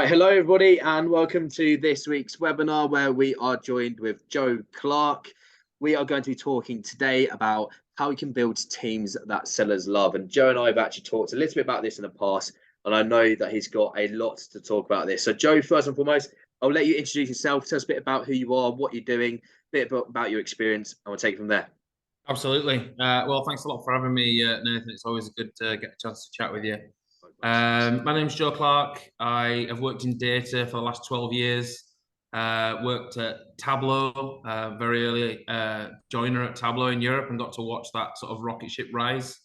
Hello, everybody, and welcome to this week's webinar where we are joined with Joe Clarke. We are going to be talking today about how we can build teams that sellers love. And Joe and I have actually talked a little bit about this in the past, and I know that he's got a lot to talk about this. So, Joe, first and foremost, I'll let you introduce yourself, tell us a bit about who you are, what you're doing, a bit about your experience, and we'll take it from there. Absolutely. Well, thanks a lot for having me, Nathan. It's always good to get a chance to chat with you. My name's Joe Clarke. I have worked in data for the last 12 years. Worked at Tableau, very early joiner at Tableau in Europe, and got to watch that sort of rocket ship rise.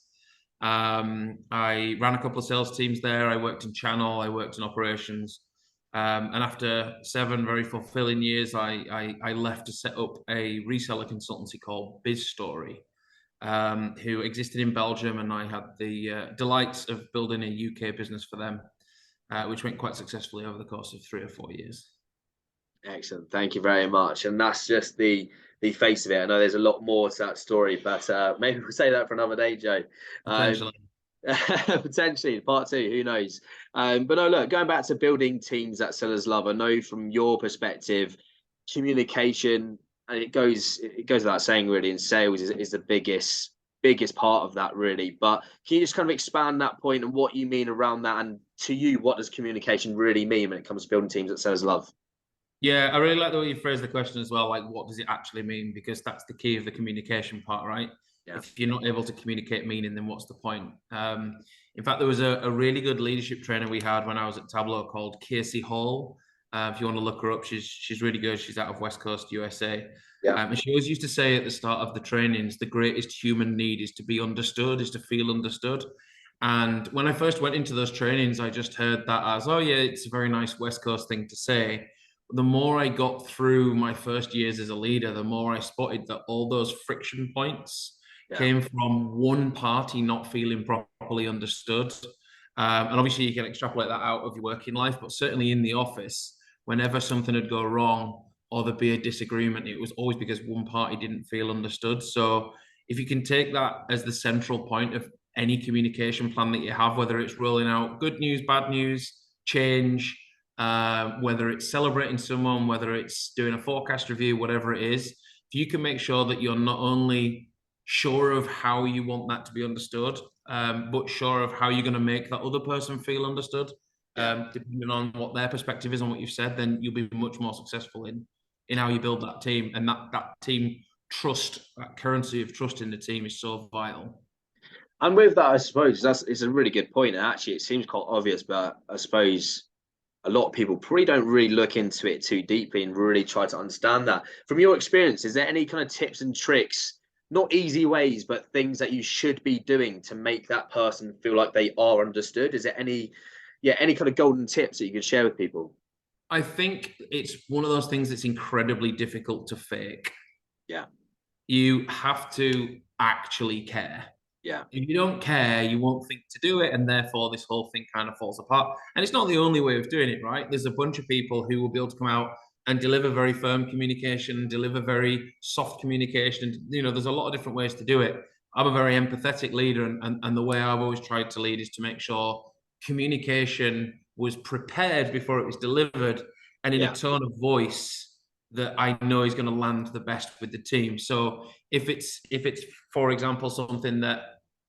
I ran a couple of sales teams there. I worked in channel. I worked in operations. And after 7 very fulfilling years, I left to set up a reseller consultancy called BizStory, who existed in Belgium, and I had the delights of building a UK business for them, which went quite successfully over the course of 3 or 4 years. Excellent. Thank you very much. And that's just the face of it. I know there's a lot more to that story, but maybe we'll say that for another day, Joe. Potentially. Potentially part 2, who knows. But no, look, going back to building teams that sellers love, I know from your perspective, communication, and it goes without saying, really, in sales is the biggest part of that, really. But can you just kind of expand that point and what you mean around that, and to you, what does communication really mean when it comes to building teams that sellers love? Yeah, I really like the way you phrase the question as well. Like, what does it actually mean? Because that's the key of the communication part, right? Yeah. If you're not able to communicate meaning, then what's the point? In fact, there was a really good leadership trainer we had when I was at Tableau called Casey Hall. If you want to look her up, she's really good. She's out of West Coast, USA. Yeah. And she always used to say at the start of the trainings, the greatest human need is to be understood, is to feel understood. And when I first went into those trainings, I just heard that as, oh yeah, it's a very nice West Coast thing to say. The more I got through my first years as a leader, the more I spotted that all those friction points came from one party not feeling properly understood. And obviously, you can extrapolate that out of your working life, but certainly in the office, whenever something would go wrong or there'd be a disagreement, it was always because one party didn't feel understood. So if you can take that as the central point of any communication plan that you have, whether it's rolling out good news, bad news, change, whether it's celebrating someone, whether it's doing a forecast review, whatever it is, if you can make sure that you're not only sure of how you want that to be understood, but sure of how you're going to make that other person feel understood, depending on what their perspective is on what you've said, then you'll be much more successful in how you build that team. And that team trust, that currency of trust in the team is so vital. And with that, I suppose it's a really good point. And actually, it seems quite obvious, but I suppose a lot of people probably don't really look into it too deeply and really try to understand that. From your experience, is there any kind of tips and tricks, not easy ways, but things that you should be doing to make that person feel like they are understood? Is there any kind of golden tips that you can share with people? I think it's one of those things that's incredibly difficult to fake. Yeah. You have to actually care. Yeah. If you don't care, you won't think to do it, and therefore this whole thing kind of falls apart. And it's not the only way of doing it, right? There's a bunch of people who will be able to come out and deliver very firm communication, deliver very soft communication. There's a lot of different ways to do it. I'm a very empathetic leader, and the way I've always tried to lead is to make sure communication was prepared before it was delivered, and in a tone of voice that I know is going to land the best with the team. So if it's for example something that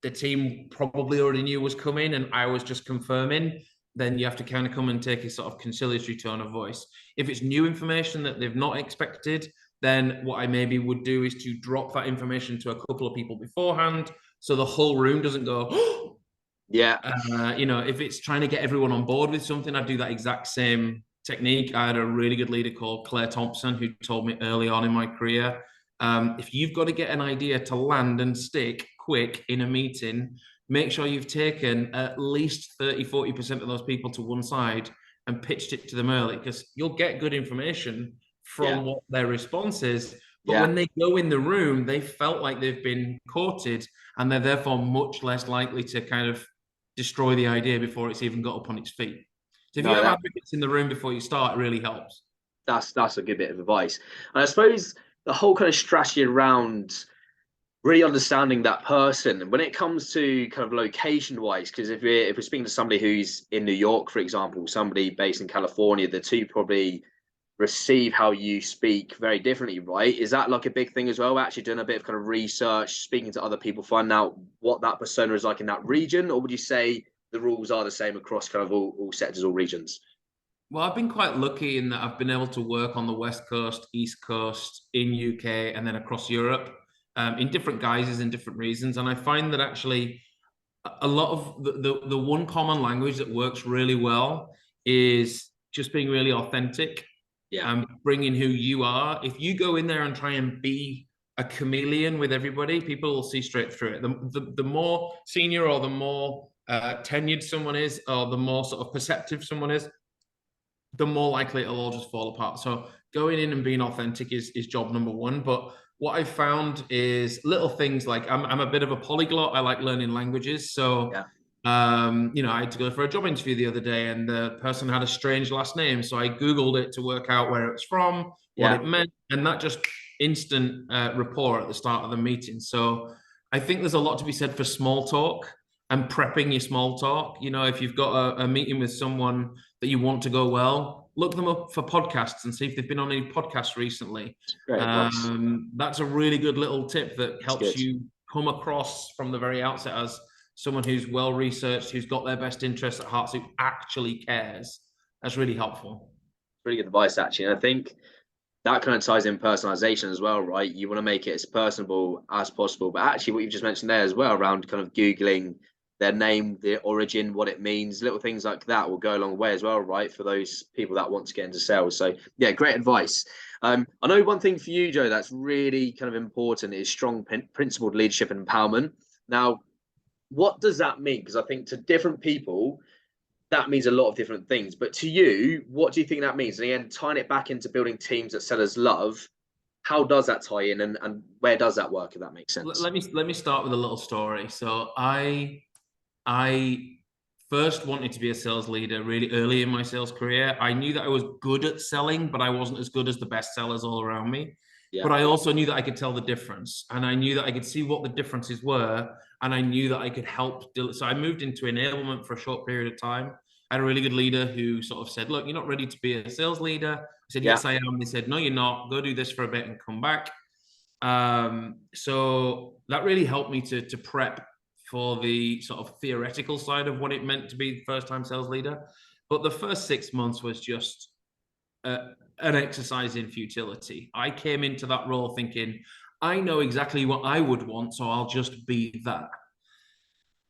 the team probably already knew was coming and I was just confirming, then you have to kind of come and take a sort of conciliatory tone of voice. If it's new information that they've not expected, then what I maybe would do is to drop that information to a couple of people beforehand so the whole room doesn't go, oh! Yeah. If it's trying to get everyone on board with something, I'd do that exact same technique. I had a really good leader called Claire Thompson who told me early on in my career, if you've got to get an idea to land and stick quick in a meeting, make sure you've taken at least 30-40% of those people to one side and pitched it to them early, because you'll get good information from what their response is. But when they go in the room, they felt like they've been courted, and they're therefore much less likely to kind of destroy the idea before it's even got up on its feet. So if you have advocates in the room before you start, it really helps. That's a good bit of advice. And I suppose the whole kind of strategy around really understanding that person when it comes to kind of location wise, because if we're speaking to somebody who's in New York, for example, somebody based in California, the two probably receive how you speak very differently, right? Is that like a big thing as well? Actually doing a bit of kind of research, speaking to other people, finding out what that persona is like in that region, or would you say the rules are the same across kind of all sectors, all regions? Well, I've been quite lucky in that I've been able to work on the West Coast, East Coast, in UK, and then across Europe, in different guises and different reasons. And I find that actually a lot of the one common language that works really well is just being really authentic, Yeah, bringing who you are. If you go in there and try and be a chameleon with everybody, people will see straight through it. The more senior or the more tenured someone is, or the more sort of perceptive someone is, the more likely it'll all just fall apart. So going in and being authentic is job number one. But what I found is little things like I'm a bit of a polyglot. I like learning languages. So, yeah, I had to go for a job interview the other day and the person had a strange last name. So I Googled it to work out where it was from, what yeah, it meant, and that just instant rapport at the start of the meeting. So I think there's a lot to be said for small talk and prepping your small talk. If you've got a meeting with someone that you want to go well, look them up for podcasts and see if they've been on any podcasts recently. great advice. That's a really good little tip that It's helps good. you come across from the very outset as someone who's well researched, who's got their best interests at heart, who actually cares. That's really helpful. Really good advice, actually. And I think that kind of ties in personalization as well, right? You want to make it as personable as possible. But actually, what you've just mentioned there as well, around kind of Googling their name, their origin, what it means, little things like that will go a long way as well, right? For those people that want to get into sales. So, yeah, great advice. I know one thing for you, Joe, that's really kind of important is strong principled leadership and empowerment. Now, what does that mean? Because I think to different people, that means a lot of different things. But to you, what do you think that means? And again, tying it back into building teams that sellers love, how does that tie in and where does that work, if that makes sense? Let me start with a little story. So I first wanted to be a sales leader really early in my sales career. I knew that I was good at selling, but I wasn't as good as the best sellers all around me. Yeah. But I also knew that I could tell the difference, and I knew that I could see what the differences were, and I knew that I could help. So I moved into enablement for a short period of time. I had a really good leader who sort of said, "Look, you're not ready to be a sales leader." I said, Yeah. "Yes, I am." They said, "No, you're not. Go do this for a bit and come back." So that really helped me to prep for the sort of theoretical side of what it meant to be first time sales leader. But the first 6 months was just an exercise in futility. I came into that role thinking, I know exactly what I would want, so I'll just be that.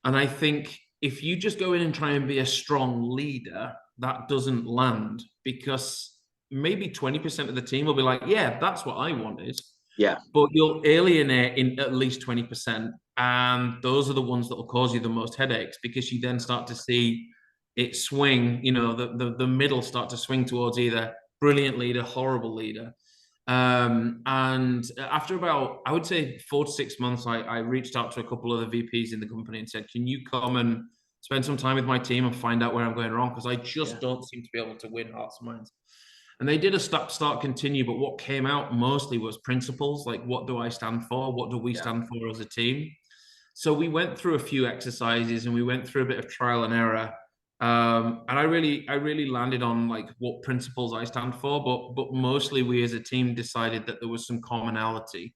And I think if you just go in and try and be a strong leader, that doesn't land because maybe 20% of the team will be like, yeah, that's what I wanted. Yeah. But you'll alienate in at least 20%. And those are the ones that will cause you the most headaches because you then start to see it swing, the middle start to swing towards either brilliant leader, horrible leader. And after about, I would say 4 to 6 months, I reached out to a couple of the VPs in the company and said, can you come and spend some time with my team and find out where I'm going wrong? Because I just don't seem to be able to win hearts and minds. And they did a start, continue, but what came out mostly was principles, like what do I stand for? What do we stand for as a team? So we went through a few exercises and we went through a bit of trial and error. And I really landed on like what principles I stand for, but mostly we as a team decided that there was some commonality.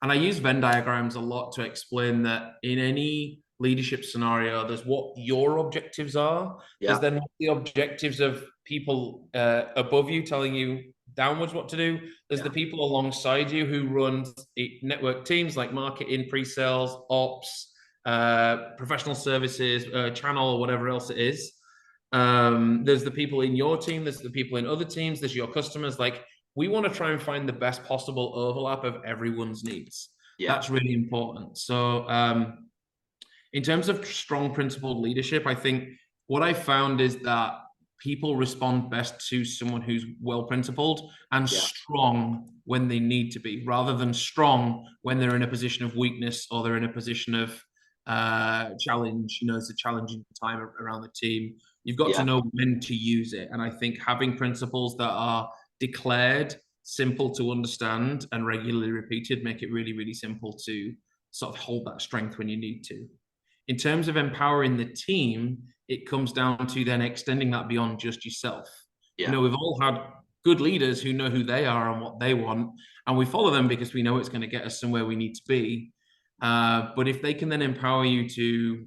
And I use Venn diagrams a lot to explain that in any leadership scenario, there's what your objectives are. There's then the objectives of people above you telling you downwards what to do. There's the people alongside you who run network teams like marketing, pre-sales, ops, professional services, channel, or whatever else it is. There's the people in your team. There's the people in other teams. There's your customers. Like, we want to try and find the best possible overlap of everyone's needs. That's really important. So in terms of strong principled leadership, I think what I found is that people respond best to someone who's well principled and strong when they need to be, rather than strong when they're in a position of weakness or they're in a position of challenge. It's a challenging time around the team. You've got to know when to use it. And I think having principles that are declared, simple to understand, and regularly repeated make it really, really simple to sort of hold that strength when you need to. In terms of empowering the team, it comes down to then extending that beyond just yourself. Yeah. We've all had good leaders who know who they are and what they want, and we follow them because we know it's going to get us somewhere we need to be. But if they can then empower you to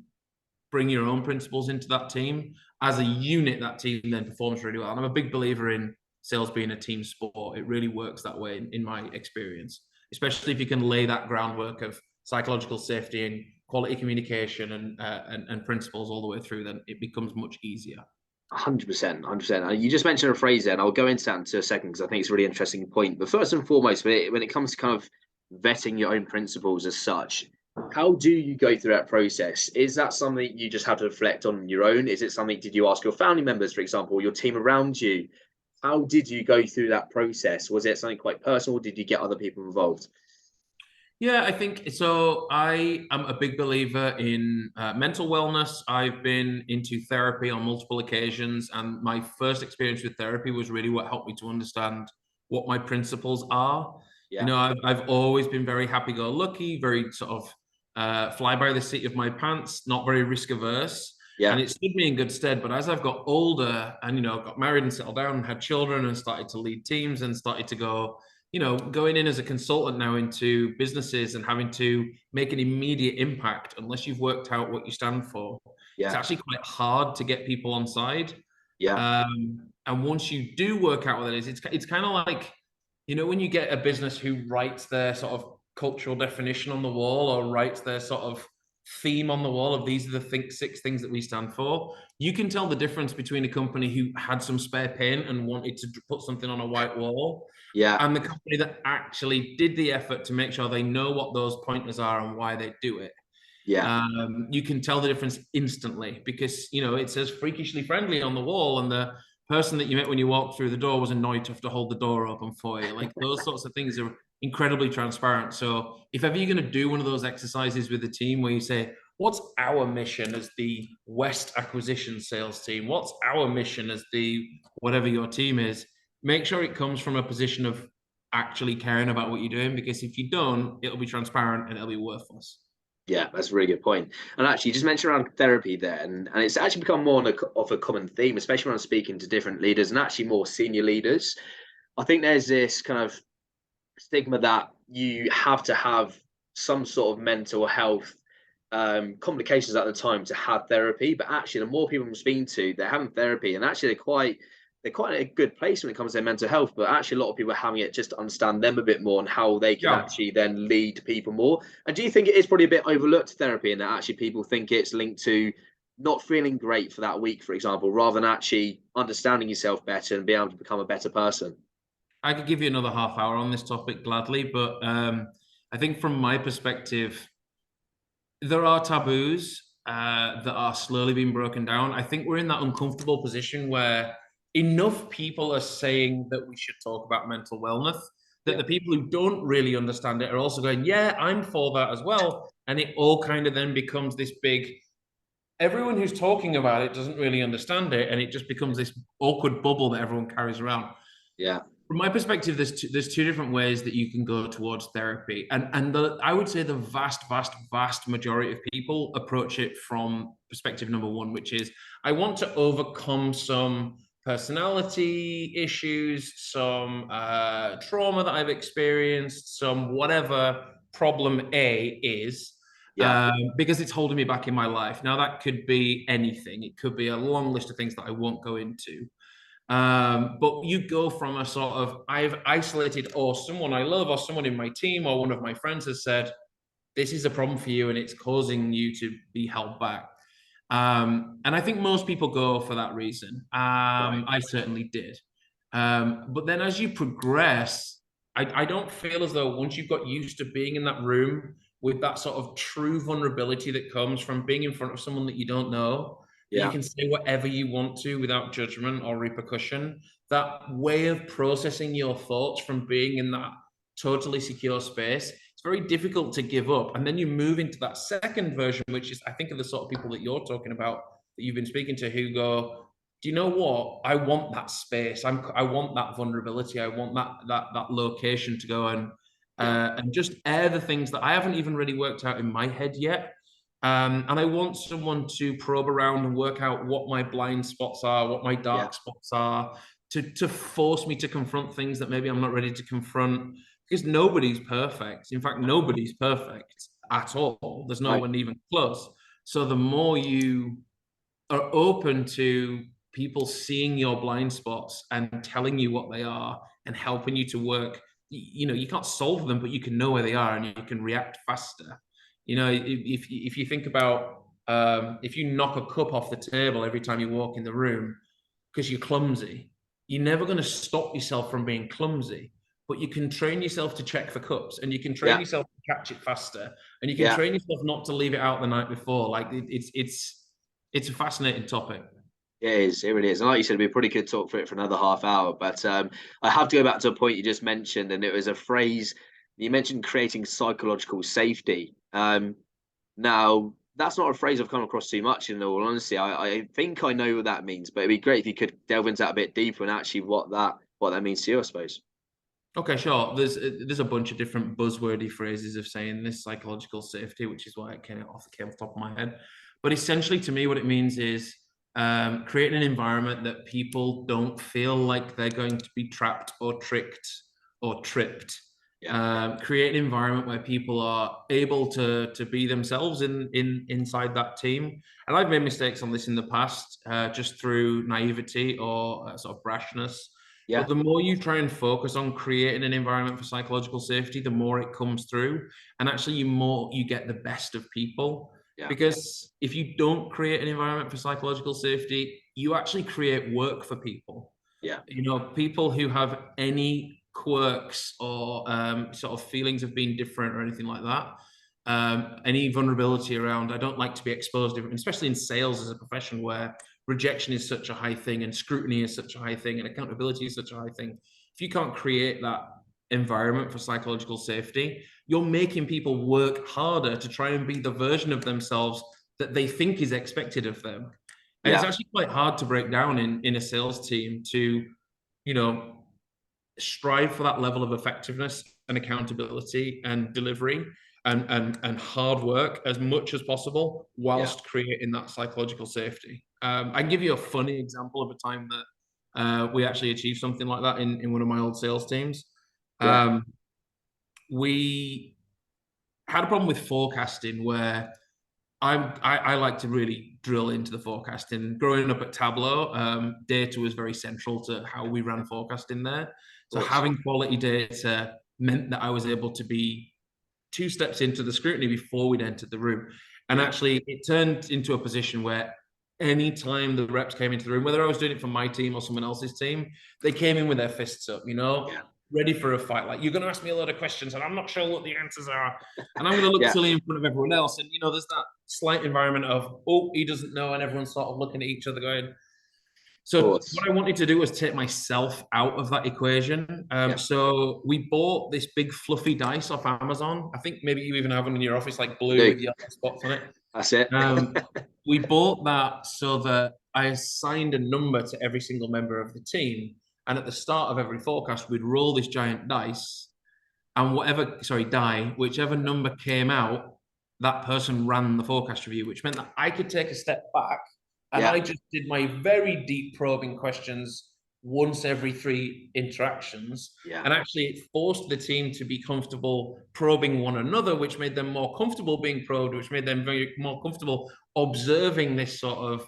bring your own principles into that team, as a unit, that team then performs really well. And I'm a big believer in sales being a team sport. It really works that way in my experience, especially if you can lay that groundwork of psychological safety and quality communication and principles all the way through, then it becomes much easier. 100%, 100%. You just mentioned a phrase there, and I'll go into that in a second because I think it's a really interesting point. But first and foremost, when it comes to kind of vetting your own principles as such, how do you go through that process? Is that something you just have to reflect on your own? Is it something, did you ask your family members, for example, or your team around you? How did you go through that process? Was it something quite personal? Did you get other people involved? Yeah, I think so. I am a big believer in mental wellness. I've been into therapy on multiple occasions, and my first experience with therapy was really what helped me to understand what my principles are. Yeah. I've always been very happy-go-lucky, very sort of fly by the seat of my pants, not very risk averse. Yeah. And it stood me in good stead. But as I've got older and, got married and settled down and had children and started to lead teams and started to go, going in as a consultant now into businesses and having to make an immediate impact, unless you've worked out what you stand for, it's actually quite hard to get people on side. Yeah. And once you do work out what that is, it's kind of like, when you get a business who writes their sort of cultural definition on the wall or writes their sort of theme on the wall of these are the 6 things that we stand for, you can tell the difference between a company who had some spare paint and wanted to put something on a white wall and the company that actually did the effort to make sure they know what those pointers are and why they do it. You can tell the difference instantly because, it says freakishly friendly on the wall and the person that you met when you walked through the door was annoyed to have to hold the door open for you. Like those sorts of things are incredibly transparent. So if ever you're going to do one of those exercises with the team where you say, what's our mission as the West acquisition sales team? What's our mission as the whatever your team is? Make sure it comes from a position of actually caring about what you're doing, because if you don't, it'll be transparent and it'll be worthless. Yeah, that's a really good point. And actually, you just mentioned around therapy there, and it's actually become more of a common theme, especially when I'm speaking to different leaders and actually more senior leaders. I think there's this kind of stigma that you have to have some sort of mental health complications at the time to have therapy. But actually, the more people I'm speaking to, they're having therapy, and actually they're quite in a good place when it comes to their mental health, but actually a lot of people are having it just to understand them a bit more and how they can actually then lead people more. And do you think it is probably a bit overlooked, therapy, and that actually people think it's linked to not feeling great for that week, for example, rather than actually understanding yourself better and being able to become a better person? I could give you another half hour on this topic gladly, but I think from my perspective, there are taboos that are slowly being broken down. I think we're in that uncomfortable position where enough people are saying that we should talk about mental wellness that the people who don't really understand it are also going, yeah, I'm for that as well. And it all kind of then becomes this big, everyone who's talking about it doesn't really understand it. And it just becomes this awkward bubble that everyone carries around. Yeah. From my perspective, there's 2 different ways that you can go towards therapy. And I would say the vast majority of people approach it from perspective number 1, which is, I want to overcome some personality issues, some trauma that I've experienced, some whatever problem A is, because it's holding me back in my life. Now, that could be anything. It could be a long list of things that I won't go into. But you go from a sort of, I've isolated, or someone I love, or someone in my team, or one of my friends has said, this is a problem for you and it's causing you to be held back. And I think most people go for that reason. I certainly did. But then as you progress, I don't feel as though once you've got used to being in that room with that sort of true vulnerability that comes from being in front of someone that you don't know, that you can say whatever you want to without judgment or repercussion, that way of processing your thoughts from being in that totally secure space, it's very difficult to give up. And then you move into that second version, which is, I think, of the sort of people that you're talking about, that you've been speaking to, who go, do you know what? I want that space. I want that vulnerability. I want that location to go and just air the things that I haven't even really worked out in my head yet. And I want someone to probe around and work out what my blind spots are, what my dark spots are, to force me to confront things that maybe I'm not ready to confront. Because nobody's perfect. In fact, nobody's perfect at all. There's no one even close. So the more you are open to people seeing your blind spots and telling you what they are and helping you to work, you can't solve them, but you can know where they are and you can react faster. If you think about if you knock a cup off the table every time you walk in the room because you're clumsy, you're never going to stop yourself from being clumsy. But you can train yourself to check for cups, and you can train yourself to catch it faster, and you can train yourself not to leave it out the night before. Like it's a fascinating topic. It is. It really is. And like you said, we probably could talk for it for another half hour. But I have to go back to a point you just mentioned, and it was a phrase you mentioned: creating psychological safety. Now that's not a phrase I've come across too much. In all honesty, I think I know what that means. But it'd be great if you could delve into that a bit deeper and actually what that means to you, I suppose. Okay, sure. There's a bunch of different buzzwordy phrases of saying this psychological safety, which is why it came off the top of my head. But essentially, to me, what it means is creating an environment that people don't feel like they're going to be trapped or tricked or tripped. Create an environment where people are able to be themselves inside that team. And I've made mistakes on this in the past, just through naivety or sort of brashness. But the more you try and focus on creating an environment for psychological safety, the more it comes through. And actually, you get the best of people. Because if you don't create an environment for psychological safety, you actually create work for people. People who have any quirks or sort of feelings of being different or anything like that, any vulnerability around, I don't like to be exposed, especially in sales as a profession where rejection is such a high thing and scrutiny is such a high thing and accountability is such a high thing. If you can't create that environment for psychological safety, you're making people work harder to try and be the version of themselves that they think is expected of them. And it's actually quite hard to break down in a sales team to, strive for that level of effectiveness and accountability and delivery and hard work as much as possible whilst creating that psychological safety. I can give you a funny example of a time that we actually achieved something like that in one of my old sales teams. We had a problem with forecasting where I like to really drill into the forecasting. Growing up at Tableau, data was very central to how we ran forecasting there. So having quality data meant that I was able to be 2 steps into the scrutiny before we'd entered the room. And actually, it turned into a position where anytime the reps came into the room, whether I was doing it for my team or someone else's team, they came in with their fists up, ready for a fight. Like, you're going to ask me a lot of questions and I'm not sure what the answers are. And I'm going to look silly in front of everyone else. And, there's that slight environment of, oh, he doesn't know. And everyone's sort of looking at each other going. So what I wanted to do was take myself out of that equation. So we bought this big fluffy dice off Amazon. I think maybe you even have one in your office, like blue with yellow spots on it. That's it. We bought that so that I assigned a number to every single member of the team. And at the start of every forecast, we'd roll this giant dice and whichever number came out, that person ran the forecast review, which meant that I could take a step back and I just did my very deep probing questions once every 3 interactions. And actually it forced the team to be comfortable probing one another, which made them more comfortable being probed, which made them more comfortable observing this sort of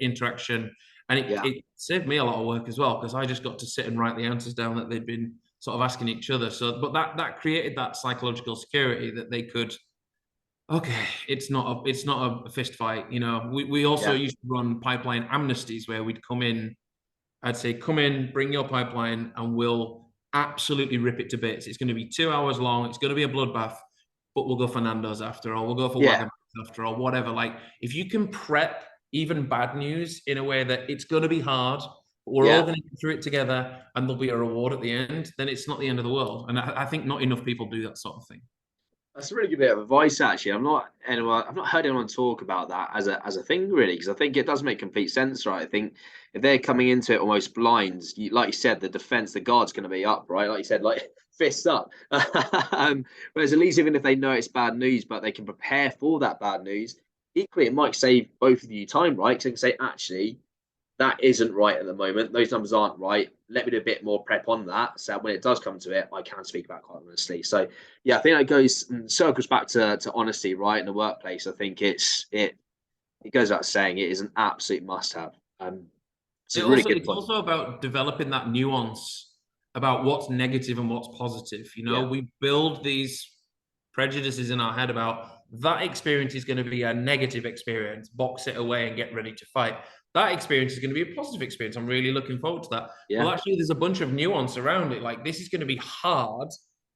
interaction. And it saved me a lot of work as well, because I just got to sit and write the answers down that they'd been sort of asking each other. So, but that created that psychological security that they could, okay, it's not a fist fight. We also used to run pipeline amnesties where we'd come in, I'd say, come in, bring your pipeline, and we'll absolutely rip it to bits. It's going to be 2 hours long. It's going to be a bloodbath, but we'll go for Nando's after, or we'll go for Wagamama's after, or whatever. Like, if you can prep even bad news in a way that it's going to be hard, but we're all going to get through it together, and there'll be a reward at the end, then it's not the end of the world. And I think not enough people do that sort of thing. That's a really good bit of advice, actually. I've not heard anyone talk about that as a thing, really, because I think it does make complete sense, right? I think if they're coming into it almost blind, like you said, the defense, the guard's going to be up, right? Like you said, like fists up. Whereas at least even if they know it's bad news, but they can prepare for that bad news, equally it might save both of you time, right? Because they can say, actually, that isn't right at the moment. Those numbers aren't right. Let me do a bit more prep on that, so when it does come to it, I can speak about quite honestly. So yeah, I think that goes and circles back to honesty, right? In the workplace, I think it goes without saying it is an absolute must-have. It's a really good It's point. also about developing that nuance about what's negative and what's positive. You know, Yeah, we build these prejudices in our head about that experience is going to be a negative experience, box it away and get ready to fight. That experience is going to be a positive experience. I'm really looking forward to that. yeah, Well, actually, there's a bunch of nuance around it. Like, this is going to be hard,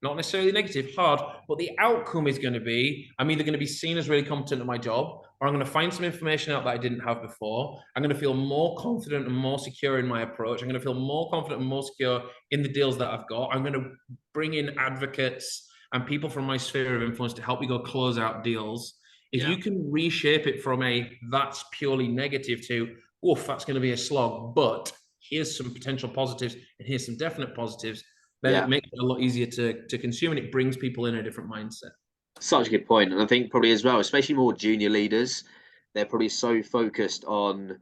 not necessarily negative, hard, but the outcome is going to be I'm either going to be seen as really competent at my job, or I'm going to find some information out that I didn't have before. I'm going to feel more confident and more secure in my approach. I'm going to feel more confident and more secure in the deals that I've got. I'm going to bring in advocates and people from my sphere of influence to help me go close out deals. If yeah. you can reshape it from a that's purely negative to, oof, that's going to be a slog, but here's some potential positives and here's some definite positives, then Yeah, it makes it a lot easier to consume and it brings people in a different mindset. such a good point. And I think probably as well, especially more junior leaders, they're probably so focused on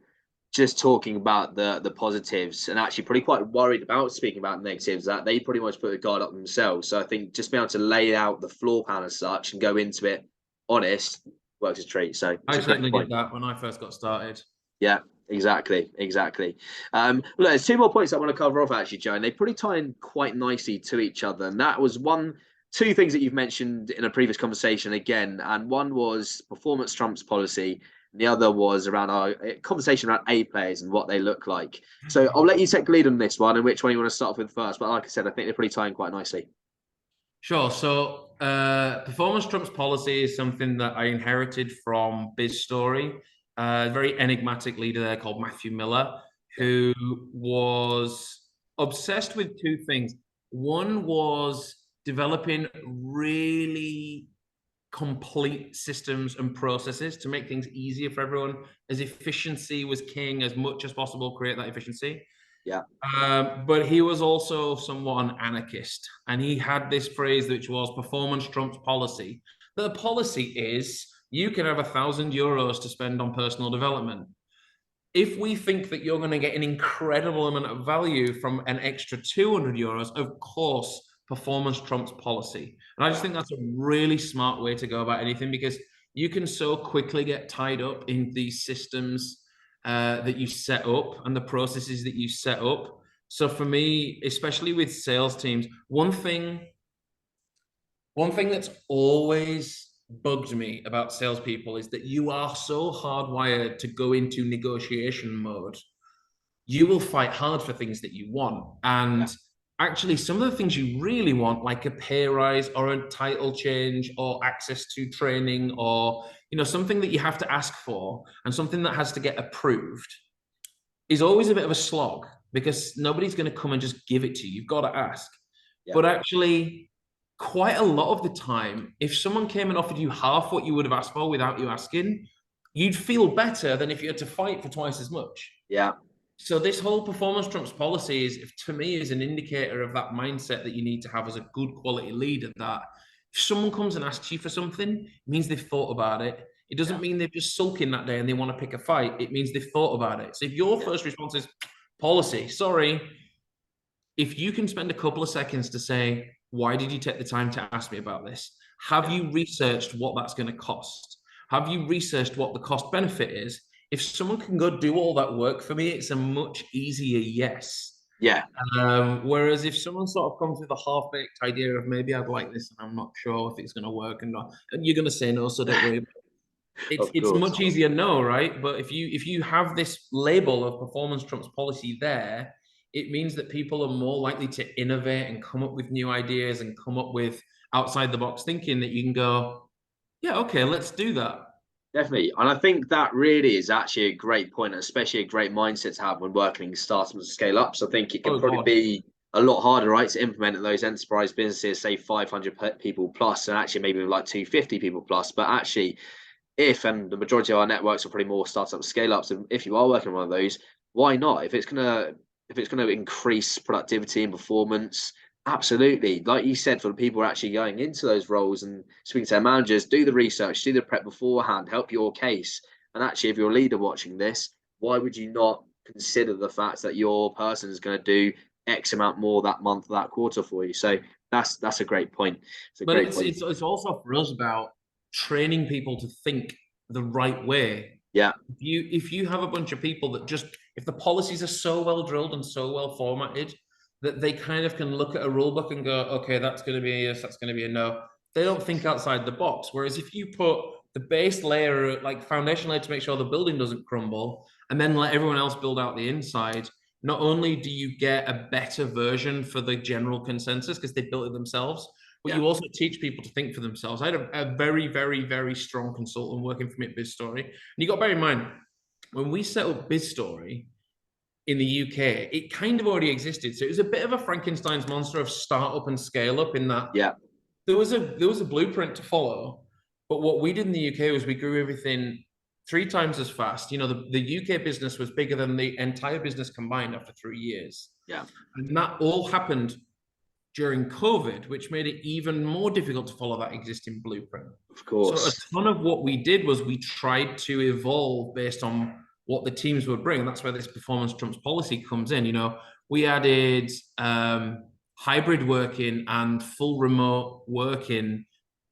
just talking about the positives and actually probably quite worried about speaking about negatives that they pretty much put a guard up themselves. So I think just being able to lay out the floor plan as such and go into it honest works a treat. So it's I a great certainly did point. that when I first got started. Yeah, exactly, exactly. Look, there's two more points I want to cover off actually, Joe, and they probably tie in quite nicely to each other. And that was two things that you've mentioned in a previous conversation again, and one was performance trumps policy. And the other was around our conversation around A players and what they look like. So I'll let you take the lead on this one and which one you want to start off with first. But like I said, I think they're pretty tying quite nicely. Sure. So, performance trumps policy is something that I inherited from Biz Story, a very enigmatic leader there called Matthew Miller, Yeah, who was obsessed with two things. One was developing really complete systems and processes to make things easier for everyone, as efficiency was king as much as possible, create that efficiency. yeah, But he was also somewhat an anarchist, and he had this phrase which was performance trumps policy. The policy is you can have €1,000 to spend on personal development. If we think that you're going to get an incredible amount of value from an extra €200, of course, performance trumps policy. And I just yeah, think that's a really smart way to go about anything, because you can so quickly get tied up in these systems that you set up and the processes that you set up. So for me, especially with sales teams, one thing that's always bugged me about salespeople is that you are so hardwired to go into negotiation mode. You will fight hard for things that you want. yeah, And actually, some of the things you really want, like a pay rise or a title change or access to training, or something that you have to ask for and something that has to get approved, is always a bit of a slog, because nobody's going to come and just give it to you. You've got to ask. yeah, But actually, quite a lot of the time, if someone came and offered you half what you would have asked for without you asking, you'd feel better than if you had to fight for twice as much. yeah, So this whole performance trumps policy is, to me, is an indicator of that mindset that you need to have as a good quality leader. That if someone comes and asks you for something, it means they've thought about it. It yeah, doesn't mean they're just sulking that day and they want to pick a fight. It means they've thought about it. So if your yeah, first response is policy, sorry, if you can spend a couple of seconds to say, why did you take the time to ask me about this? Have yeah, you researched what that's going to cost? Have you researched what the cost benefit is? If someone can go do all that work for me, it's a much easier yes. yeah, Whereas if someone sort of comes with a half-baked idea of maybe I'd like this and I'm not sure if it's going to work, and you're going to say no, so don't worry. It's of it's course. much easier no, right? But if you have this label of performance trumps policy there, it means that people are more likely to innovate and come up with new ideas and come up with outside the box thinking that you can go, yeah, okay, let's do that. Definitely. And I think that really is actually a great point, especially a great mindset to have when working startups and scale up. So I think it can Oh probably God. be a lot harder, right, to implement in those enterprise businesses, say 500 people plus, and actually maybe like 250 people plus. But actually, and the majority of our networks are probably more startup scale ups, and if you are working on one of those, why not? If it's gonna increase productivity and performance, Absolutely. Like you said, for the people actually going into those roles and speaking to their managers, do the research, do the prep beforehand, help your case. And actually, if you're a leader watching this, why would you not consider the fact that your person is going to do X amount more that month, that quarter for you? So that's a great point. It's a But great it's point. it's also for us about training people to think the right way. Yeah, If you have a bunch of people that just, if the policies are so well drilled and so well formatted that they kind of can look at a rule book and go, okay, that's going to be a yes, that's going to be a no. They don't think outside the box. Whereas if you put the base layer, like foundation layer, to make sure the building doesn't crumble, and then let everyone else build out the inside, not only do you get a better version for the general consensus because they built it themselves, but yeah, you also teach people to think for themselves. I had a very, very, very strong consultant working for me at BizStory. And you got to bear in mind, when we set up BizStory in the UK, it kind of already existed. So it was a bit of a Frankenstein's monster of startup and scale up in that yeah, there was a blueprint to follow. But what we did in the UK was we grew everything 3 times as fast. The UK business was bigger than the entire business combined after 3 years. yeah. And that all happened during COVID, which made it even more difficult to follow that existing blueprint. Of So a course. ton of what we did was we tried to evolve based on what the teams would bring. And that's where this performance trumps policy comes in. We added hybrid working and full remote working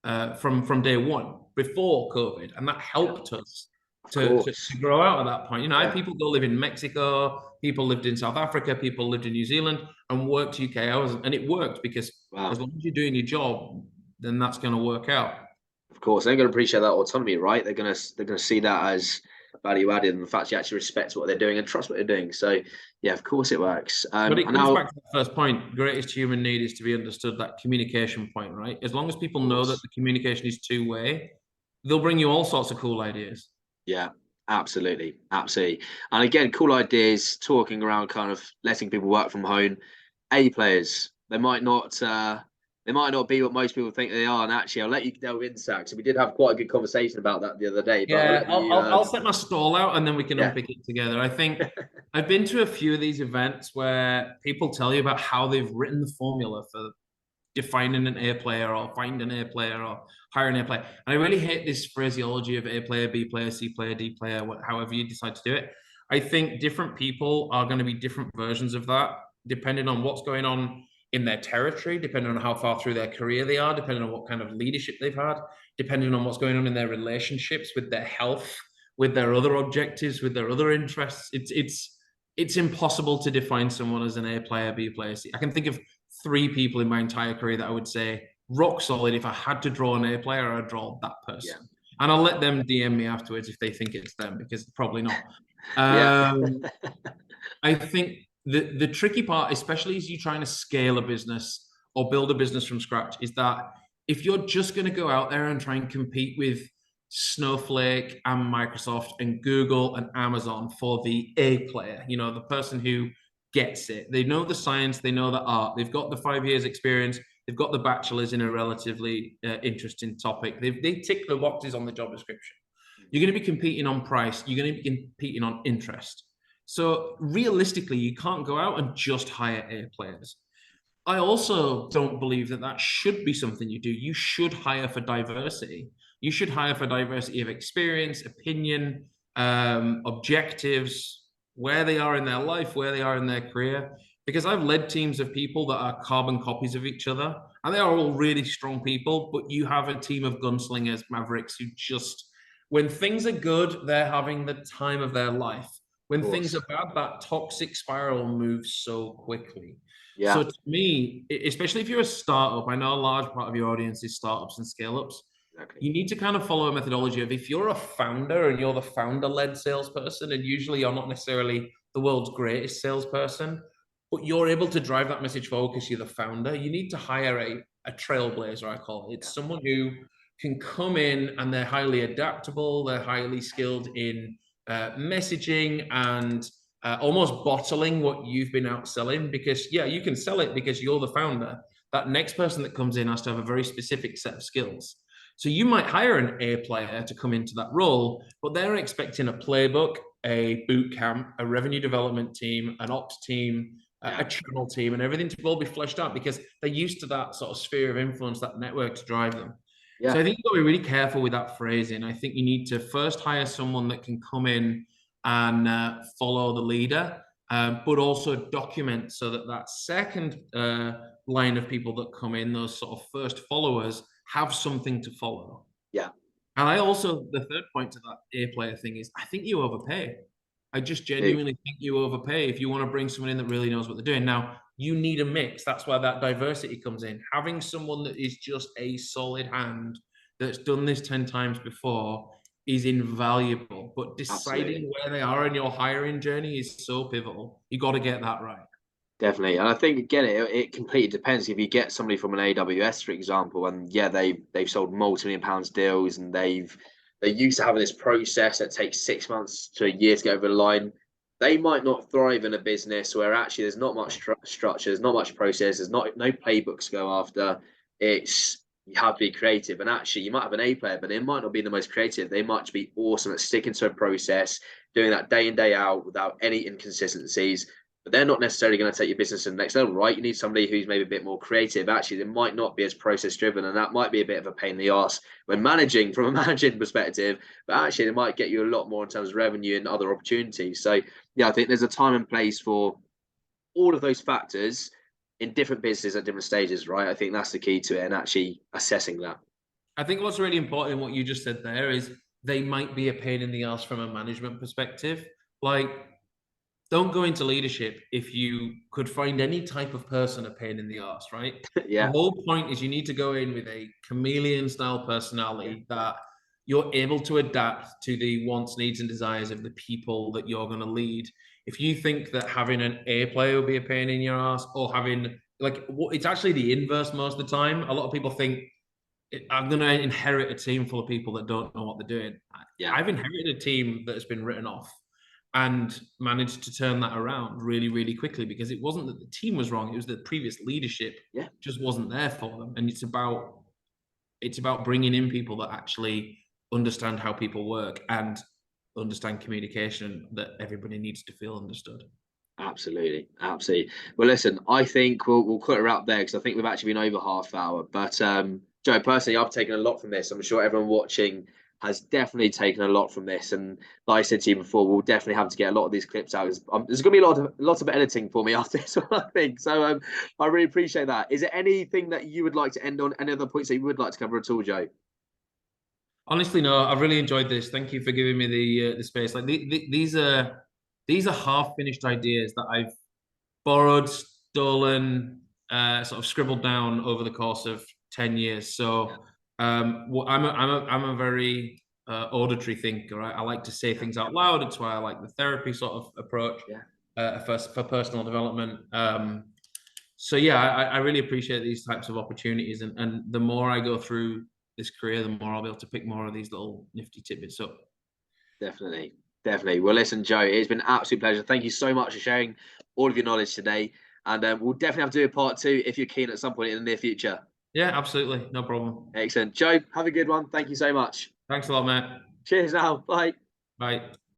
from day one before COVID, and that Yeah, helped us of to course. grow out at that point. I had Yeah. people go live in Mexico, people lived in South Africa, people lived in New Zealand, and worked UK hours, and it worked because as Wow. long as you're doing your job, then that's going to work out. Of course, they're going to appreciate that autonomy, right? They're going to see that as value added, and the fact you actually respect what they're doing and trust what they're doing. So, yeah, of course it works. But it And comes now, back to the first point. Greatest human need is to be understood, that communication point, right? As long as people of know that course, the communication is two-way, they'll bring you all sorts of cool ideas. yeah, absolutely, absolutely. And again, cool ideas, talking around, kind of letting people work from home. A players, they might not be what most people think they are. And actually, I'll let you delve into that. So we did have quite a good conversation about that the other day. But I'll Yeah, let I'll, you, I'll, I'll set my stall out and then we can yeah, unpick it together. I think I've been to a few of these events where people tell you about how they've written the formula for defining an A player or finding an A player or hiring an A player. And I really hate this phraseology of A player, B player, C player, D player, however you decide to do it. I think different people are going to be different versions of that, depending on what's going on in their territory, depending on how far through their career they are, depending on what kind of leadership they've had, depending on what's going on in their relationships, with their health, with their other objectives, with their other interests. It's impossible to define someone as an A player, B player, C. I can think of 3 people in my entire career that I would say rock solid. If I had to draw an A player, I'd draw that yeah, person. And I'll let them DM me afterwards if they think it's them, because probably not. yeah, I think the tricky part, especially as you're trying to scale a business or build a business from scratch, is that if you're just going to go out there and try and compete with Snowflake and Microsoft and Google and Amazon for the A player, the person who gets it, they know the science, they know the art, they've got the 5 years experience, they've got the bachelor's in a relatively interesting topic, they tick the boxes on the job description. You're going to be competing on price, you're going to be competing on interest. So realistically, you can't go out and just hire A players. I also don't believe that that should be something you do. You should hire for diversity. You should hire for diversity of experience, opinion, objectives, where they are in their life, where they are in their career. Because I've led teams of people that are carbon copies of each other, and they are all really strong people, but you have a team of gunslingers, mavericks, who just, when things are good, they're having the time of their life. of When things course, are bad, that toxic spiral moves so quickly. yeah, So to me, especially if you're a startup, I know a large part of your audience is startups and scale ups. exactly, You need to kind of follow a methodology of, if you're a founder and you're the founder led salesperson, and usually you're not necessarily the world's greatest salesperson, but you're able to drive that message forward because you're the founder, you need to hire a trailblazer, I call it. yeah, It's someone who can come in and they're highly adaptable, they're highly skilled in messaging and almost bottling what you've been out selling, because yeah, you can sell it because you're the founder. That next person that comes in has to have a very specific set of skills. So you might hire an A player to come into that role, but they're expecting a playbook, a boot camp, a revenue development team, an ops team, a channel team and everything to all be fleshed out, because they're used to that sort of sphere of influence, that network to drive them. Yeah. So I think you've got to be really careful with that phrasing. I think you need to first hire someone that can come in and follow the leader, but also document, so that that second line of people that come in, those sort of first followers, have something to follow. Yeah. And I also, the third point to that A player thing is, I think you overpay. I just genuinely think you overpay if you want to bring someone in that really knows what they're doing. Now, you need a mix. That's why that diversity comes in. Having someone that is just a solid hand that's done this 10 times before is invaluable. But deciding where they are in your hiring journey is so pivotal. You got to get that right. Definitely. And I think, again, it completely depends. If you get somebody from an AWS, for example, and yeah, they've sold multi-million pounds deals, and they're used to having this process that takes 6 months to a year to get over the line. They might not thrive in a business where actually there's not much structure, there's not much process, there's no playbooks to go after. It's, you have to be creative. And actually, you might have an A player, but they might not be the most creative. They might be awesome at sticking to a process, doing that day in, day out without any inconsistencies. But they're not necessarily going to take your business to the next level, right? You need somebody who's maybe a bit more creative. Actually, they might not be as process driven, and that might be a bit of a pain in the arse when managing from a managing perspective. But actually, they might get you a lot more in terms of revenue and other opportunities. So, yeah, I think there's a time and place for all of those factors in different businesses at different stages, right? I think that's the key to it, and actually assessing that. I think what's really important in what you just said there is they might be a pain in the ass from a management perspective. Like, don't go into leadership if you could find any type of person a pain in the ass, right? Yeah. The whole point is you need to go in with a chameleon style personality that you're able to adapt to the wants, needs, and desires of the people that you're going to lead. If you think that having an A player will be a pain in your ass, or having, like, it's actually the inverse most of the time. A lot of people think, I'm going to inherit a team full of people that don't know what they're doing. Yeah. I've inherited a team that has been written off and managed to turn that around really, really quickly, because it wasn't that the team was wrong. It was that previous leadership just wasn't there for them. And it's about bringing in people that actually understand how people work and understand communication, that everybody needs to feel understood. Absolutely. Well, listen, I think we'll cut it out there, because I think we've actually been over half hour. But Joe, personally, I've taken a lot from this. I'm sure everyone watching has definitely taken a lot from this. And like I said to you before, we'll definitely have to get a lot of these clips out. There's going to be lots of editing for me after this one, I think. So I really appreciate that. Is there anything that you would like to end on? Any other points that you would like to cover at all, Joe? Honestly, no. I've really enjoyed this. Thank you for giving me the space. Like, these are half-finished ideas that I've borrowed, stolen, sort of scribbled down over the course of 10 years. So I'm a very auditory thinker. Right? I like to say things out loud. It's why I like the therapy sort of approach for personal development. So yeah, I really appreciate these types of opportunities, and the more I go through this career, the more I'll be able to pick more of these little nifty tidbits up. Definitely. Well, listen, Joe, it's been an absolute pleasure. Thank you so much for sharing all of your knowledge today. And we'll definitely have to do a part 2 if you're keen at some point in the near future. Yeah, absolutely. No problem. Excellent. Joe, have a good one. Thank you so much. Thanks a lot, Matt. Cheers now. Bye. Bye.